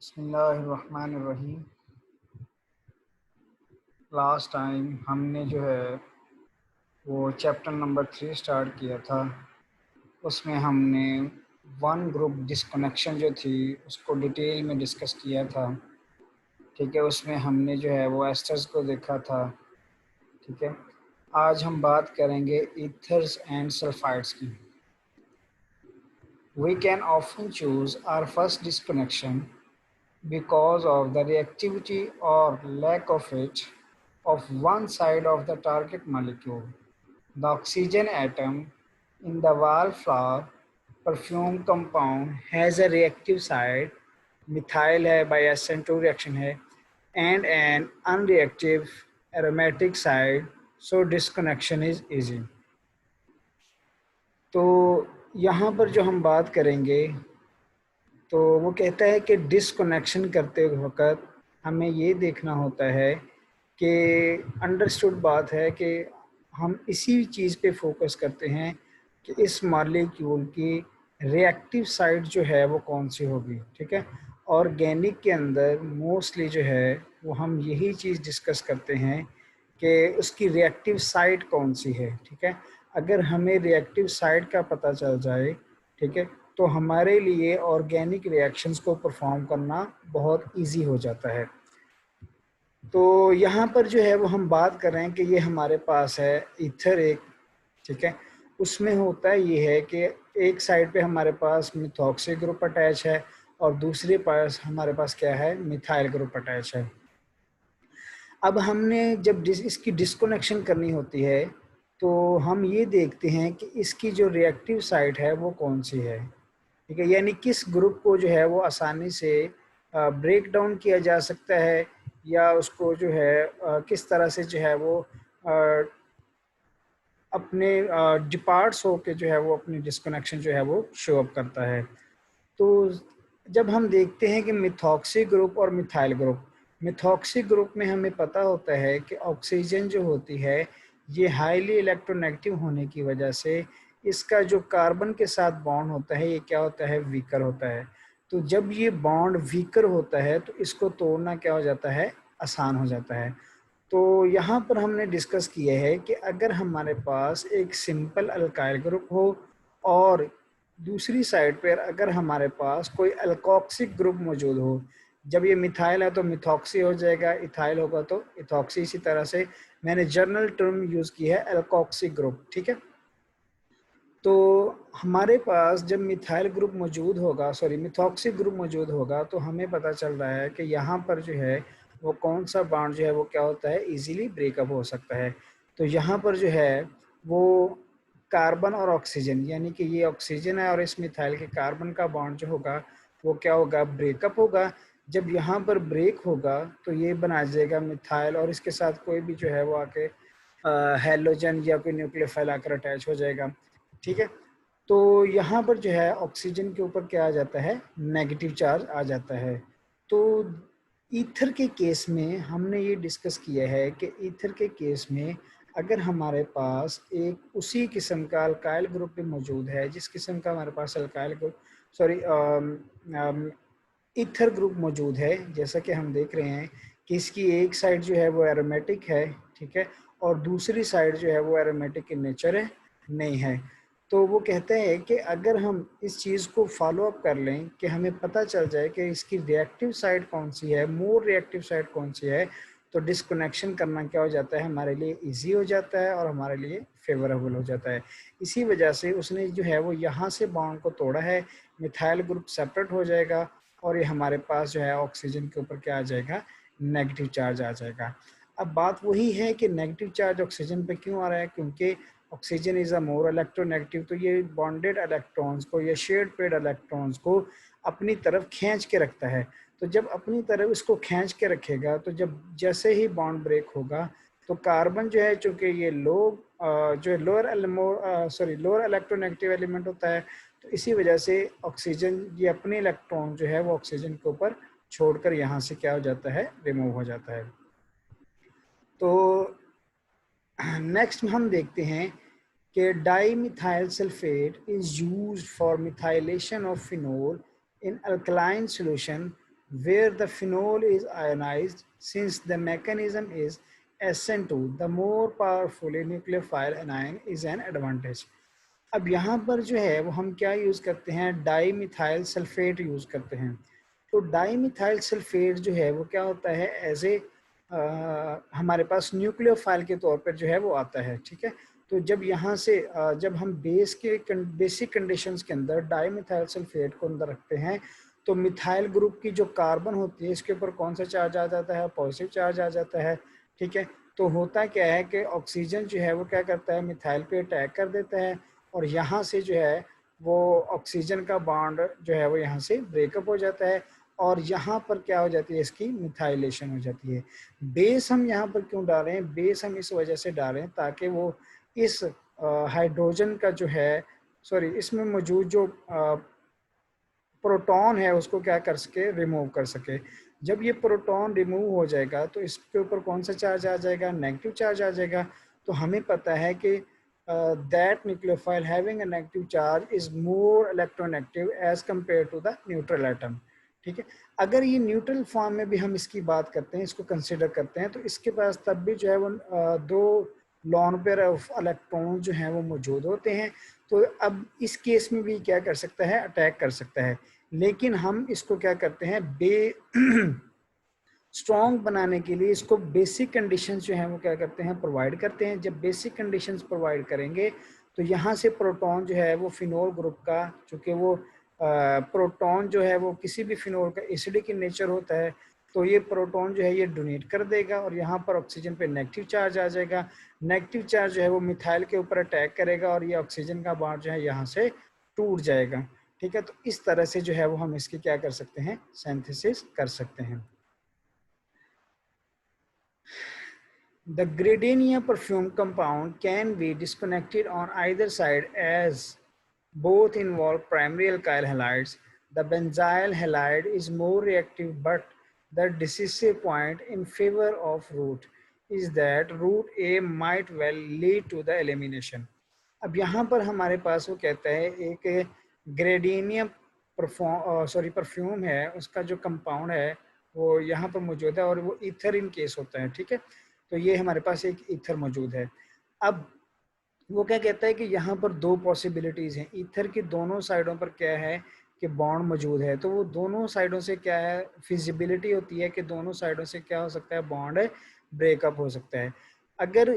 बिस्मिल्लाहिर्रहमानिर्रहीम। Last time हमने जो है वो चैप्टर नंबर 3 स्टार्ट किया था। उसमें हमने वन ग्रुप डिस्कनेक्शन जो थी उसको डिटेल में डिस्कस किया था। ठीक है, उसमें हमने जो है वो एस्टर्स को देखा था। ठीक है, आज हम बात करेंगे ईथर्स एंड सल्फाइड्स की। We can often choose our first disconnection because of the reactivity or lack of it of one side of the target molecule. The oxygen atom in the wallflower perfume compound has a reactive side, methyl है by SN2 reaction है, and an unreactive aromatic side, so disconnection is easy. तो यहाँ पर जो हम बात करेंगे तो वो कहता है कि डिसकनेक्शन करते वक्त हमें ये देखना होता है कि अंडरस्टूड बात है कि हम इसी चीज़ पे फोकस करते हैं कि इस मॉलिक्यूल की रिएक्टिव साइड जो है वो कौन सी होगी। ठीक है, ऑर्गेनिक के अंदर मोस्टली जो है वो हम यही चीज़ डिस्कस करते हैं कि उसकी रिएक्टिव साइड कौन सी है। ठीक है, अगर हमें रिएक्टिव साइड का पता चल जाए, ठीक है, तो हमारे लिए ऑर्गेनिक रिएक्शंस को परफॉर्म करना बहुत इजी हो जाता है। तो यहाँ पर जो है वो हम बात कर रहे हैं कि ये हमारे पास है ईथर एक। ठीक है, उसमें होता है ये है कि एक साइड पे हमारे पास मिथॉक्सी ग्रुप अटैच है और दूसरे पास हमारे पास क्या है, मिथाइल ग्रुप अटैच है। अब हमने जब इसकी डिस्कनेक्शन करनी होती है तो हम ये देखते हैं कि इसकी जो रिएक्टिव साइड है वो कौन सी है। ठीक है, यानी किस ग्रुप को जो है वो आसानी से ब्रेक डाउन किया जा सकता है या उसको जो है किस तरह से जो है वो अपने डिपार्ट्स होके जो है वो अपनी डिस्कनेक्शन जो है वो शो अप करता है। तो जब हम देखते हैं कि मिथॉक्सी ग्रुप और मिथाइल ग्रुप, मिथॉक्सी ग्रुप में हमें पता होता है कि ऑक्सीजन जो होती है ये हाईली इलेक्ट्रोनेगेटिव होने की वजह से इसका जो कार्बन के साथ बॉन्ड होता है ये क्या होता है, वीकर होता है। तो जब ये बॉन्ड वीकर होता है तो इसको तोड़ना क्या हो जाता है, आसान हो जाता है। तो यहाँ पर हमने डिस्कस किया है कि अगर हमारे पास एक सिंपल अल्काइल ग्रुप हो और दूसरी साइड पर अगर हमारे पास कोई अल्कोक्सिक ग्रुप मौजूद हो, जब ये मिथाइल है तो मिथॉक्सी हो जाएगा, इथाइल होगा तो इथॉक्सी। इसी तरह से मैंने जर्नल टर्म यूज की है अल्कोक्सिक ग्रुप। ठीक है, तो हमारे पास जब मिथाइल ग्रुप मौजूद होगा, सॉरी मिथॉक्सिक ग्रुप मौजूद होगा, तो हमें पता चल रहा है कि यहाँ पर जो है वो कौन सा बॉन्ड जो है वो क्या होता है, इजीली ब्रेकअप हो सकता है। तो यहाँ पर जो है वो कार्बन और ऑक्सीजन, यानी कि ये ऑक्सीजन है और इस मिथाइल के कार्बन का बॉन्ड जो होगा वो क्या होगा, ब्रेकअप होगा। जब यहाँ पर ब्रेक होगा तो ये बना जाएगा मिथाइल और इसके साथ कोई भी जो है वो आके हेलोजन या कोई न्यूक्लियोफाइल आकर अटैच हो जाएगा। ठीक है, तो यहाँ पर जो है ऑक्सीजन के ऊपर क्या आ जाता है, नेगेटिव चार्ज आ जाता है। तो ईथर के केस में हमने ये डिस्कस किया है कि ईथर के केस में अगर हमारे पास एक उसी किस्म का अल्काइल ग्रुप भी मौजूद है जिस किस्म का हमारे पास alkyl group, sorry ether group मौजूद है, जैसा कि हम देख रहे हैं कि इसकी एक साइड जो है वो एरोमेटिक है। ठीक है, और दूसरी साइड जो है वो एरोमेटिक इन नेचर है, नहीं है। तो वो कहते हैं कि अगर हम इस चीज़ को फॉलो अप कर लें कि हमें पता चल जाए कि इसकी रिएक्टिव साइड कौन सी है, मोर रिएक्टिव साइड कौन सी है, तो डिस्कनेक्शन करना क्या हो जाता है, हमारे लिए इजी हो जाता है और हमारे लिए फेवरेबल हो जाता है। इसी वजह से उसने जो है वो यहाँ से बॉन्ड को तोड़ा है, मिथाइल ग्रुप सेपरेट हो जाएगा और ये हमारे पास जो है ऑक्सीजन के ऊपर क्या आ जाएगा, नेगेटिव चार्ज आ जाएगा। अब बात वही है कि नेगेटिव चार्ज ऑक्सीजन पे क्यों आ रहा है, क्योंकि oxygen is a more electronegative, तो ये बॉन्डेड इलेक्ट्रॉन्स को या शेयर्ड पेड इलेक्ट्रॉन्स को अपनी तरफ खींच के रखता है। तो जब अपनी तरफ इसको खींच के रखेगा तो जब जैसे ही बॉन्ड ब्रेक होगा तो कार्बन जो है, चूंकि ये जो लोअर इलेक्ट्रोनेगेटिव एलिमेंट होता है, तो इसी वजह से ऑक्सीजन ये अपने इलेक्ट्रॉन जो है वो ऑक्सीजन के ऊपर छोड़कर यहाँ से क्या हो जाता है, रिमूव हो जाता है। तो नेक्स्ट हम देखते हैं कि dimethyl sulphate is used for methylation of phenol in alkaline solution where the phenol is ionized. Since the mechanism is SN2, the more powerfully nucleophile anion is an advantage. अब यहाँ पर जो है वो हम क्या यूज़ करते हैं, डाई मिथाइल सल्फेट यूज़ करते हैं। तो डाई मिथाइल सल्फेट जो है वो क्या होता है, एज ए हमारे पास न्यूक्लियोफाइल के तौर पर जो है वो आता है, ठीक है। तो जब यहाँ से जब हम बेसिक कंडीशंस के अंदर डाई मिथाइल सल्फेट को अंदर रखते हैं, तो मिथाइल ग्रुप की जो कार्बन होती है इसके ऊपर कौन सा चार्ज आ जाता है, पॉजिटिव चार्ज आ जाता है, ठीक है। तो होता क्या है कि ऑक्सीजन जो है वो क्या करता है, मिथाइल पे अटैक कर देता है, और यहाँ से जो है वो ऑक्सीजन का बॉन्ड जो है वो यहाँ से ब्रेकअप हो जाता है, और यहाँ पर क्या हो जाती है, इसकी मिथाइलेशन हो जाती है। बेस हम यहाँ पर क्यों डाल रहे हैं, बेस हम इस वजह से डाल रहे हैं ताकि वो इस हाइड्रोजन का जो है, सॉरी, इसमें मौजूद जो प्रोटॉन है उसको क्या कर सके, रिमूव कर सके। जब ये प्रोटॉन रिमूव हो जाएगा तो इसके ऊपर कौन सा चार्ज आ जाएगा, नेगेटिव चार्ज आ जाएगा। तो हमें पता है कि that nucleophile having a negative charge is more electronegative as compare to the neutral atom, ठीक है। अगर ये न्यूट्रल फॉर्म में भी हम इसकी बात करते हैं, इसको कंसिडर करते हैं, तो इसके पास तब भी जो है वो दो लॉन पेयर ऑफ इलेक्ट्रॉन जो हैं वो मौजूद होते हैं। तो अब इस केस में भी क्या कर सकता है, अटैक कर सकता है। लेकिन हम इसको क्या करते हैं, स्ट्रॉन्ग बनाने के लिए इसको बेसिक कंडीशंस जो हैं वो क्या करते हैं, प्रोवाइड करते हैं। जब बेसिक कंडीशंस प्रोवाइड करेंगे तो यहाँ से प्रोटॉन जो है वो फिनोल ग्रुप का, चूँकि वो प्रोटॉन जो है वो किसी भी फिनोल का एसिडिक इन नेचर होता है, तो ये प्रोटॉन जो है ये डोनेट कर देगा, और यहाँ पर ऑक्सीजन पे नेगेटिव चार्ज आ जाएगा। नेगेटिव चार्ज जो है वो मिथाइल के ऊपर अटैक करेगा, और ये ऑक्सीजन का बॉन्ड जो है यहाँ से टूट जाएगा, ठीक है। तो इस तरह से जो है वो हम इसकी क्या कर सकते हैं, सिंथेसिस कर सकते हैं। The gardenia perfume compound can be disconnected on either side as both involve primary alkyl halides. The benzyl halide is more reactive, but the decisive point in favor of route is that route A might well lead to the elimination. अब यहाँ पर हमारे पास वो कहता है एक ग्रेडेनियम perfume है, उसका जो कंपाउंड है वो यहाँ पर मौजूद है, और वो ईथर इन केस होता है, ठीक है। तो ये हमारे पास एक ईथर मौजूद है। अब वो क्या कहता है कि यहाँ पर दो पॉसिबिलिटीज़ हैं, ईथर की दोनों साइडों पर क्या है कि बॉन्ड मौजूद है। तो वो दोनों साइडों से क्या है, फिजिबिलिटी होती है कि दोनों साइडों से क्या हो सकता है, बॉन्ड ब्रेकअप हो सकता है। अगर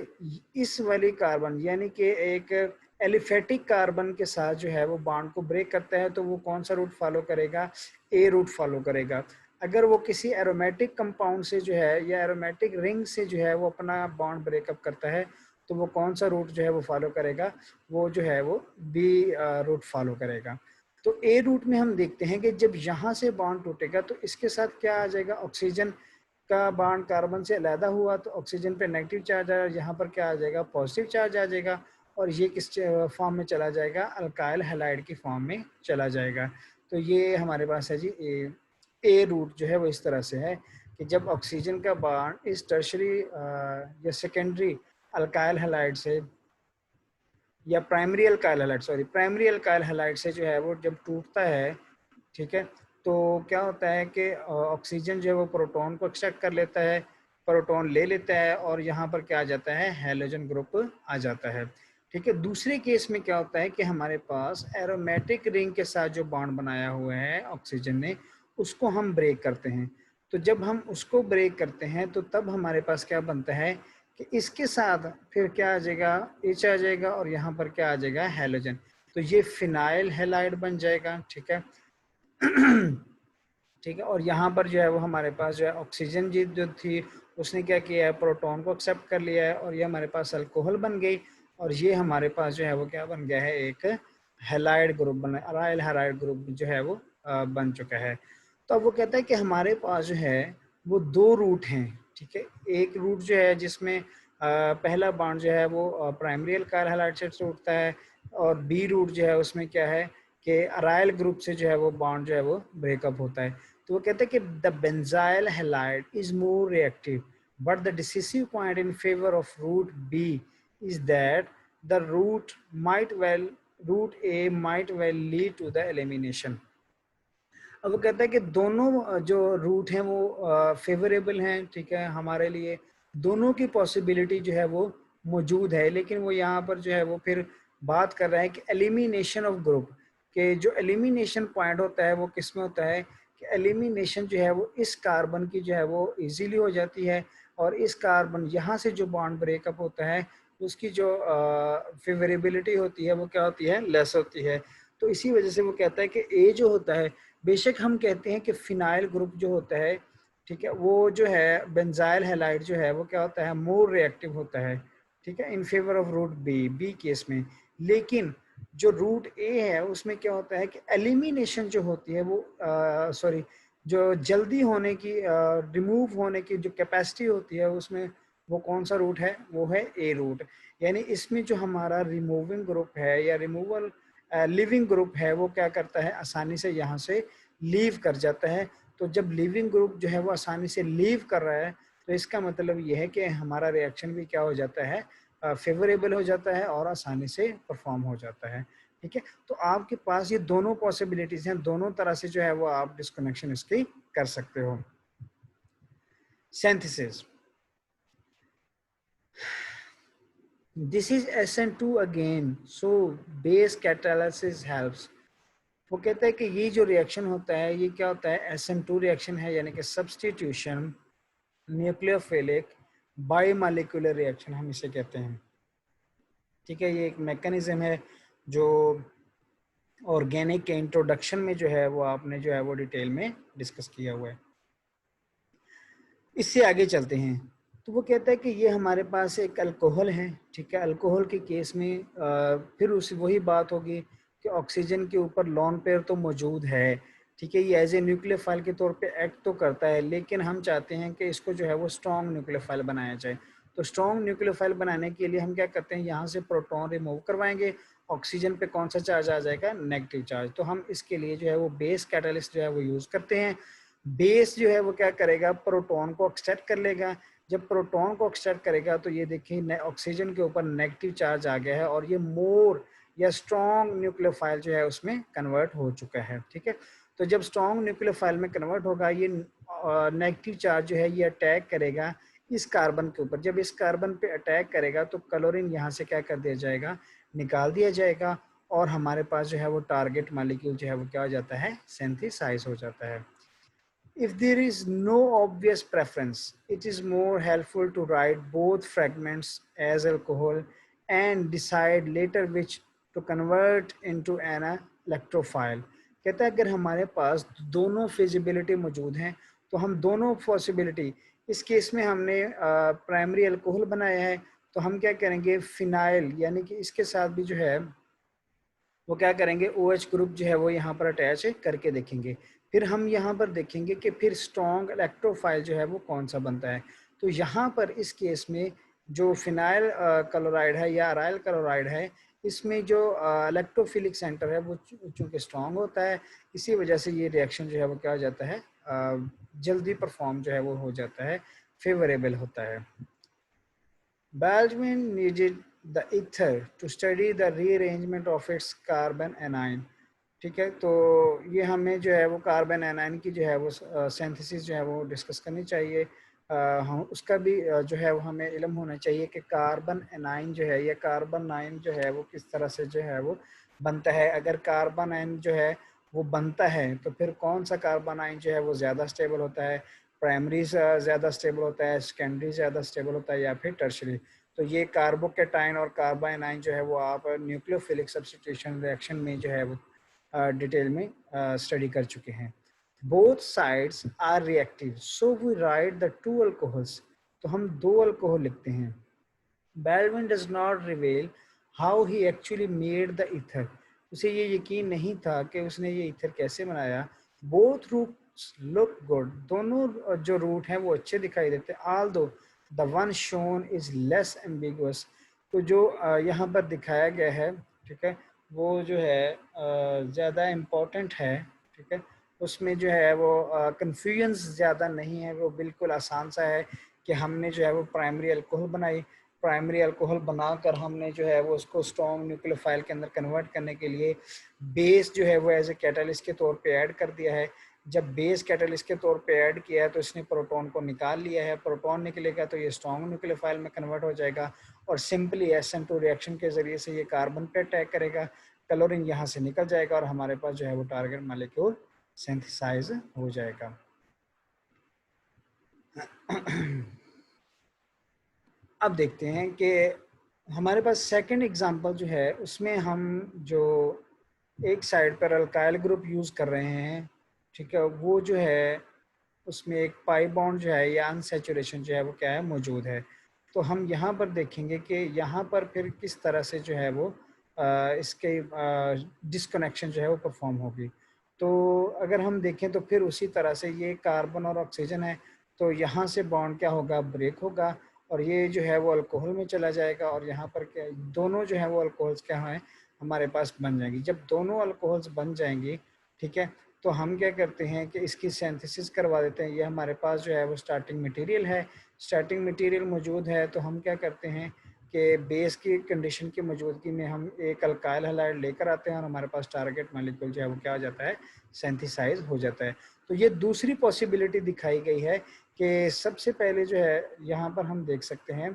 इस वाली कार्बन यानी कि एक एलिफेटिक कार्बन के साथ जो है वो बॉन्ड को ब्रेक करता है, तो वो कौन सा रूट फॉलो करेगा, ए रूट फॉलो करेगा। अगर वो किसी एरोमेटिक कंपाउंड से जो है या एरोमेटिक रिंग से जो है वो अपना बॉन्ड ब्रेकअप करता है, तो वो कौन सा रूट जो है वो फॉलो करेगा, वो जो है वो बी रूट फॉलो करेगा। तो ए रूट में हम देखते हैं कि जब यहाँ से बॉन्ड टूटेगा तो इसके साथ क्या आ जाएगा, ऑक्सीजन का बॉन्ड कार्बन से अलहदा हुआ तो ऑक्सीजन पे नेगेटिव चार्ज आ, यहाँ पर क्या आ जाएगा, पॉजिटिव चार्ज आ जाएगा, और ये किस फॉर्म में चला जाएगा, अल्काइल हैलाइड की फॉर्म में चला जाएगा। तो ये हमारे पास है जी ए रूट जो है वो इस तरह से है कि जब ऑक्सीजन का बॉन्ड इस टर्शरी या सेकेंडरी अल्काइल हैलाइड से या primary alkyl halide, sorry primary alkyl halide से जो है वो जब टूटता है, ठीक है, तो क्या होता है कि ऑक्सीजन जो है वो प्रोटॉन को एक्सेप्ट कर लेता है, प्रोटॉन ले लेता है, और यहाँ पर क्या आ जाता है, हैलोजन ग्रुप आ जाता है, ठीक है। दूसरे केस में क्या होता है कि हमारे पास एरोमेटिक रिंग के साथ जो बॉन्ड बनाया हुआ है ऑक्सीजन ने, उसको हम ब्रेक करते हैं। तो जब हम उसको ब्रेक करते हैं तो तब हमारे पास क्या बनता है कि इसके साथ फिर क्या आ जाएगा, एच आ जाएगा, और यहाँ पर क्या आ जाएगा, हैलोजन। तो ये फिनाइल हैलाइड बन जाएगा, ठीक है। ठीक है, और यहाँ पर जो है वो हमारे पास जो है ऑक्सीजन जी जो थी उसने क्या किया है, प्रोटॉन को एक्सेप्ट कर लिया है, और ये हमारे पास अल्कोहल बन गई, और ये हमारे पास जो है वो क्या बन गया है, एक हैलाइड ग्रुप बना, अराइल हैलाइड ग्रुप जो है वो बन चुका है। तो अब वो कहता है कि हमारे पास जो है वो दो रूट हैं, ठीक है। एक रूट जो है जिसमें पहला बॉन्ड जो है वो प्राइमरी अल्काइल हैलाइड से टूटता है, और बी रूट जो है उसमें क्या है कि अराइल ग्रुप से जो है वो बॉन्ड जो है वो ब्रेकअप होता है। तो वो कहते हैं कि the benzyl halide is more reactive, but the decisive point in favour of route B is that the route A might well lead to the elimination. अब वो कहता है कि दोनों जो रूट हैं वो फेवरेबल हैं, ठीक है, हमारे लिए दोनों की पॉसिबिलिटी जो है वो मौजूद है, लेकिन वो यहाँ पर जो है वो फिर बात कर रहा है कि एलिमिनेशन ऑफ ग्रुप, के जो एलिमिनेशन पॉइंट होता है वो किस में होता है कि एलिमिनेशन जो है वो इस कार्बन की जो है वो इजीली हो जाती है, और इस कार्बन यहाँ से जो बॉन्ड ब्रेकअप होता है उसकी जो फेवरेबिलिटी होती है वो क्या होती है, लेस होती है। तो इसी वजह से वो कहता है कि ए जो होता है, बेशक हम कहते हैं कि फिनाइल ग्रुप जो होता है, ठीक है, वो जो है बेंजाइल हैलाइड जो है वो क्या होता है, मोर रिएक्टिव होता है, ठीक है, in favour of route B, B case में। लेकिन जो रूट ए है उसमें क्या होता है कि एलिमिनेशन जो होती है वो सॉरी जो जल्दी होने की रिमूव होने की जो कैपेसिटी होती है उसमें वो कौन सा रूट है, वो है ए रूट। यानी इसमें जो हमारा रिमूविंग ग्रुप है या रिमूवल लिविंग ग्रुप है वो क्या करता है, आसानी से यहाँ से लीव कर जाता है। तो जब लिविंग ग्रुप जो है वो आसानी से लीव कर रहा है तो इसका मतलब ये है कि हमारा रिएक्शन भी क्या हो जाता है, फेवरेबल हो जाता है और आसानी से परफॉर्म हो जाता है, ठीक है। तो आपके पास ये दोनों पॉसिबिलिटीज हैं, दोनों तरह से जो है वो आप डिस्कनेक्शन इसकी कर सकते हो। Synthesis, this is SN2 again, so base catalysis helps. वो कहता है कि ये जो रिएक्शन होता है ये क्या होता है, SN2 रिएक्शन है, यानी कि सब्सटीट्यूशन न्यूक्लियोफिलिक बायोमोलिकुलर रिएक्शन हम इसे कहते हैं, ठीक है। ये एक मैकेनिज्म है जो ऑर्गेनिक के इंट्रोडक्शन में जो है वो आपने जो है वो डिटेल में डिस्कस किया हुआ है। इससे आगे चलते हैं, तो वो कहता है कि ये हमारे पास एक अल्कोहल है, ठीक है। अल्कोहल के केस में फिर उस वही बात होगी कि ऑक्सीजन के ऊपर लोन पेयर तो मौजूद है, ठीक है, ये एज ए न्यूक्लियोफाइल के तौर पे एक्ट तो करता है, लेकिन हम चाहते हैं कि इसको जो है वो स्ट्रॉन्ग न्यूक्लियोफाइल बनाया जाए। तो स्ट्रॉन्ग न्यूक्लियोफाइल बनाने के लिए हम क्या करते हैं, यहाँ से प्रोटॉन रिमूव करवाएंगे, ऑक्सीजन पे कौन सा चार्ज आ जाएगा, नेगेटिव चार्ज। तो हम इसके लिए जो है वो बेस कैटालिस्ट जो है वो यूज़ करते हैं। बेस जो है वो क्या करेगा, प्रोटॉन को एक्सट्रैक्ट कर लेगा। जब प्रोटॉन को एक्सट्रैक्ट करेगा तो ये देखिए ऑक्सीजन के ऊपर नेगेटिव चार्ज आ गया है और ये मोर या स्ट्रॉन्ग न्यूक्लियोफाइल जो है उसमें कन्वर्ट हो चुका है, ठीक है। तो जब स्ट्रॉन्ग न्यूक्लियोफाइल में कन्वर्ट होगा ये नेगेटिव चार्ज जो है ये अटैक करेगा इस कार्बन के ऊपर। जब इस कार्बन पे अटैक करेगा तो क्लोरीन यहाँ से क्या कर दिया जाएगा, निकाल दिया जाएगा, और हमारे पास जो है वो टारगेट मॉलिक्यूल जो है वो क्या हो जाता है, सिंथेसाइज हो जाता है। If there is no obvious preference, it is more helpful to write both fragments as alcohol and decide later which to convert into an electrophile. कहता है अगर हमारे पास दोनों फिजिबिलिटी मौजूद हैं तो हम दोनों पॉसिबिलिटी, इस केस में हमने प्राइमरी अल्कोहल बनाया है तो हम क्या करेंगे, फिनाइल यानी कि इसके साथ भी जो है वो क्या करेंगे, OH ग्रुप जो है वो यहाँ पर अटैच करके देखेंगे। फिर हम यहाँ पर देखेंगे कि फिर स्ट्रॉन्ग इलेक्ट्रोफाइल जो है वो कौन सा बनता है। तो यहाँ पर इस केस में जो फिनाइल क्लोराइड है या अराइल क्लोराइड है, इसमें जो इलेक्ट्रोफिलिक सेंटर है वो चूँकि स्ट्रॉन्ग होता है, इसी वजह से ये रिएक्शन जो है वो क्या हो जाता है, जल्दी परफॉर्म जो है वो हो जाता है, फेवरेबल होता है। Baldwin needed the ether to study the rearrangement of its carbon anion, ठीक है। तो ये हमें जो है वो कार्बन एनाइन की जो है वो सिंथेसिस जो है वो डिस्कस करनी चाहिए। हम उसका भी जो है वो हमें इल्म होना चाहिए कि कार्बन एनाइन जो है या कार्बन नाइन जो है वो किस तरह से जो है वो बनता है। अगर कार्बन आयन जो है वो बनता है तो फिर कौन सा कार्बन आयन जो है वो ज़्यादा स्टेबल होता है, प्राइमरी ज़्यादा स्टेबल होता है, सेकेंडरी ज़्यादा स्टेबल होता है, या फिर टर्शरी। तो ये कार्बोकेटाइन और कार्बन आयन जो है वो आप न्यूक्लियोफिलिक सब्स्टिट्यूशन रिएक्शन में जो है वो डिटेल में स्टडी कर चुके हैं। Both sides are reactive so we write the two alcohols, तो हम दो अल्कोहल लिखते हैं। Baldwin does not reveal how he actually made the ether, उसे ये यकीन नहीं था कि उसने ये ईथर कैसे बनाया। बोथ रूट्स लुक गुड, दोनों जो रूट हैं वो अच्छे दिखाई देते हैं। although the one shown is less ambiguous, तो जो यहाँ पर दिखाया गया है, ठीक है, वो जो है ज़्यादा इम्पोर्टेंट है, ठीक है, उसमें जो है वो कन्फ्यूजन ज़्यादा नहीं है, वो बिल्कुल आसान सा है कि हमने जो है वो प्राइमरी अल्कोहल बनाई, प्राइमरी अल्कोहल बनाकर हमने जो है वो उसको स्ट्रॉन्ग न्यूक्लियोफाइल के अंदर कन्वर्ट करने के लिए बेस जो है वो एज ए कैटलिस्ट के तौर पे ऐड कर दिया है। जब बेस कैटलिस्ट के तौर पे ऐड किया है तो इसने प्रोटॉन को निकाल लिया है, प्रोटॉन निकलेगा तो ये स्ट्रॉन्ग न्यूक्लियोफाइल में कन्वर्ट हो जाएगा और सिंपली SN2 रिएक्शन के ज़रिए से ये कार्बन पे अटैक करेगा, क्लोरीन यहाँ से निकल जाएगा और हमारे पास जो है वो टारगेट मॉलिक्यूल सिंथेसाइज हो जाएगा। अब देखते हैं कि हमारे पास सेकंड एग्जांपल जो है उसमें हम जो एक साइड पर अल्काइल ग्रुप यूज़ कर रहे हैं, ठीक है, वो जो है उसमें एक पाई बॉन्ड जो है या अनसैचुरेशन जो है वो क्या है मौजूद है। तो हम यहाँ पर देखेंगे कि यहाँ पर फिर किस तरह से जो है वो इसके डिस्कनेक्शन जो है वो परफॉर्म होगी। तो अगर हम देखें तो फिर उसी तरह से ये कार्बन और ऑक्सीजन है, तो यहाँ से बॉन्ड क्या होगा, ब्रेक होगा और ये जो है वो अल्कोहल में चला जाएगा और यहाँ पर क्या दोनों जो है वो अल्कोहल्स क्या हैं हमारे पास बन जाएंगी। जब दोनों अल्कोहल्स बन जाएंगी, ठीक है, तो हम क्या करते हैं कि इसकी सिंथेसिस करवा देते हैं। ये हमारे पास जो है वो स्टार्टिंग मटेरियल है, स्टार्टिंग मटेरियल मौजूद है, तो हम क्या करते हैं कि बेस की कंडीशन की मौजूदगी में हम एक अल्काइल हैलाइड लेकर आते हैं और हमारे पास टारगेट मॉलिक्यूल जो है वो क्या हो जाता है, सिंथेसाइज हो जाता है। तो ये दूसरी पॉसिबिलिटी दिखाई गई है कि सबसे पहले जो है यहाँ पर हम देख सकते हैं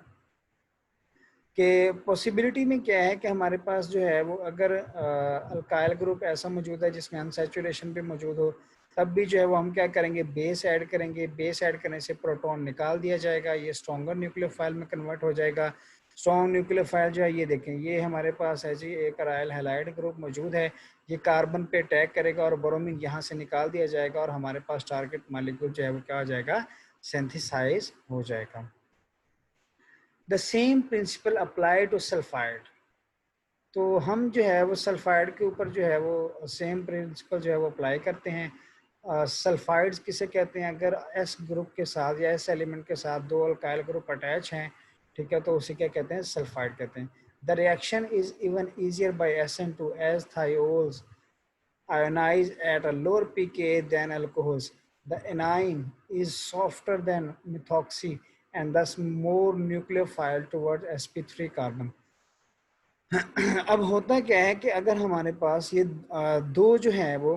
कि पॉसिबिलिटी में क्या है कि हमारे पास जो है वो अगर अल्काइल ग्रुप ऐसा मौजूद है जिसमें अनसैचुरेशन भी मौजूद हो, तब भी जो है वो हम क्या करेंगे, बेस ऐड करेंगे। बेस ऐड करने से प्रोटॉन निकाल दिया जाएगा, ये स्ट्रॉन्गर न्यूक्लियोफाइल में कन्वर्ट हो जाएगा। स्ट्रॉन्ग न्यूक्लियोफाइल जो है ये देखें, ये हमारे पास है जी एक अराइल हैलाइड ग्रुप मौजूद है, ये कार्बन पे अटैक करेगा और ब्रोमीन यहाँ से निकाल दिया जाएगा और हमारे पास टारगेट मॉलिक्यूल जो है वो क्या हो जाएगा, सिंथेसाइज हो जाएगा। The same principle apply to sulphide. तो हम जो है वो सल्फाइड के ऊपर जो है वो सेम प्रिंसिपल जो है वो अप्लाई करते हैं। सल्फाइड्स किसे कहते हैं, अगर एस ग्रुप के साथ या एस एलिमेंट के साथ दो अल्काइल ग्रुप अटैच हैं, ठीक है, तो उसे क्या कहते हैं, सल्फाइड कहते हैं। The reaction is even easier by SN2 as thiols ionize at a lower pK than alcohols. The anion is softer than methoxy and thus more nucleophile towards sp3 carbon. अब होता क्या है कि अगर हमारे पास ये दो जो है वो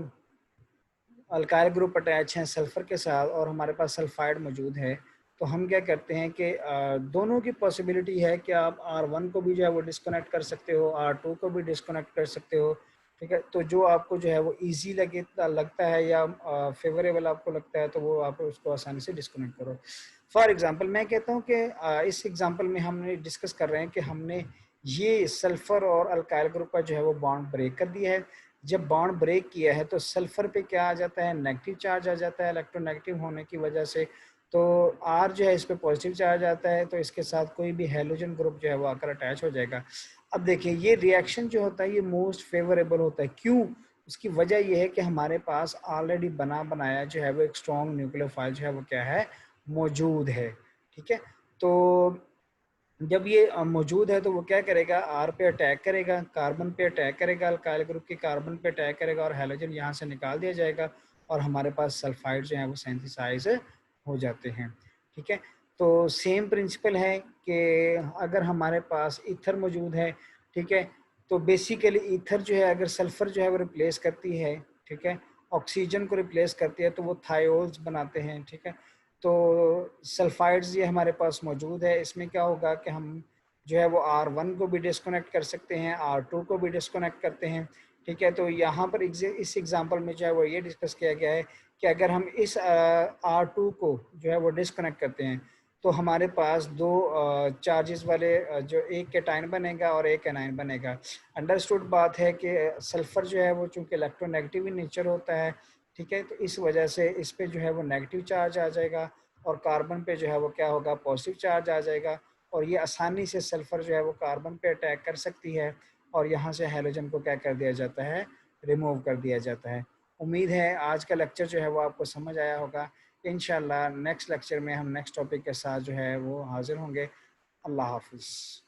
अल्काइल ग्रुप अटैच हैं सल्फर के साथ और हमारे पास सल्फाइड मौजूद है, तो हम क्या करते हैं कि दोनों की पॉसिबिलिटी है कि आप R1 को भी जो है वो डिस्कनेक्ट कर सकते हो, R2 को भी डिस्कनेक्ट कर सकते हो, ठीक है। तो जो आपको जो है वो इजी लगता है या फेवरेबल आपको लगता है तो वो आप उसको आसानी से डिस्कनेक्ट करो। फॉर एग्जांपल मैं कहता हूँ कि इस एग्जांपल में हमने डिस्कस कर रहे हैं कि हमने ये सल्फर और अल्काइल ग्रुप का जो है वो बॉन्ड ब्रेक कर दिया है। जब बॉन्ड ब्रेक किया है तो सल्फर पे क्या आ जाता है, नेगेटिव चार्ज आ जाता है इलेक्ट्रोनेगेटिव होने की वजह से। तो आर जो है इस पे पॉजिटिव चार्ज आता है, तो इसके साथ कोई भी हेलोजन ग्रुप जो है वो आकर अटैच हो जाएगा। अब देखिए ये रिएक्शन जो होता है ये मोस्ट फेवरेबल होता है। क्यों? उसकी वजह ये है कि हमारे पास ऑलरेडी बना बनाया जो है वो एक स्ट्रॉन्ग न्यूक्लियोफाइल जो है वो क्या है, मौजूद है, ठीक है। तो जब ये मौजूद है तो वो क्या करेगा, आर पे अटैक करेगा, कार्बन पे अटैक करेगा, अल्काइल ग्रुप के कार्बन पे अटैक करेगा और हैलोजन यहाँ से निकाल दिया जाएगा और हमारे पास सल्फाइड जो है वो सिंथेसाइज हो जाते हैं, ठीक है। तो सेम प्रिंसिपल है कि अगर हमारे पास ईथर मौजूद है, ठीक है, तो बेसिकली ईथर जो है अगर सल्फर जो है वो रिप्लेस करती है, ठीक है, ऑक्सीजन को रिप्लेस करती है तो वो थायोल्स बनाते हैं, ठीक है। तो सल्फाइड्स ये हमारे पास मौजूद है। इसमें क्या होगा कि हम जो है वो R1 को भी डिस्कनेक्ट कर सकते हैं, R2 को भी डिस्कनेक्ट करते हैं, ठीक है। तो यहाँ पर इस एग्जांपल में जो है वो ये डिस्कस किया गया है कि अगर हम इस R2 को जो है वो डिस्कनेक्ट करते हैं तो हमारे पास दो चार्जेस वाले जो एक कैटायन बनेगा और एक एनायन बनेगा। अंडरस्टूड बात है कि सल्फर जो है वो चूँकि इलेक्ट्रोनेगेटिव इन नेचर होता है, ठीक है, तो इस वजह से इस पे जो है वो नेगेटिव चार्ज आ जाएगा और कार्बन पे जो है वो क्या होगा, पॉजिटिव चार्ज आ जाएगा और ये आसानी से सल्फर जो है वो कार्बन पे अटैक कर सकती है और यहाँ से हैलोजन को क्या कर दिया जाता है, रिमूव कर दिया जाता है। उम्मीद है आज का लेक्चर जो है वो आपको समझ आया होगा। इंशाल्लाह नेक्स्ट लेक्चर में हम नेक्स्ट टॉपिक के साथ जो है वो हाजिर होंगे। अल्लाह हाफिज़।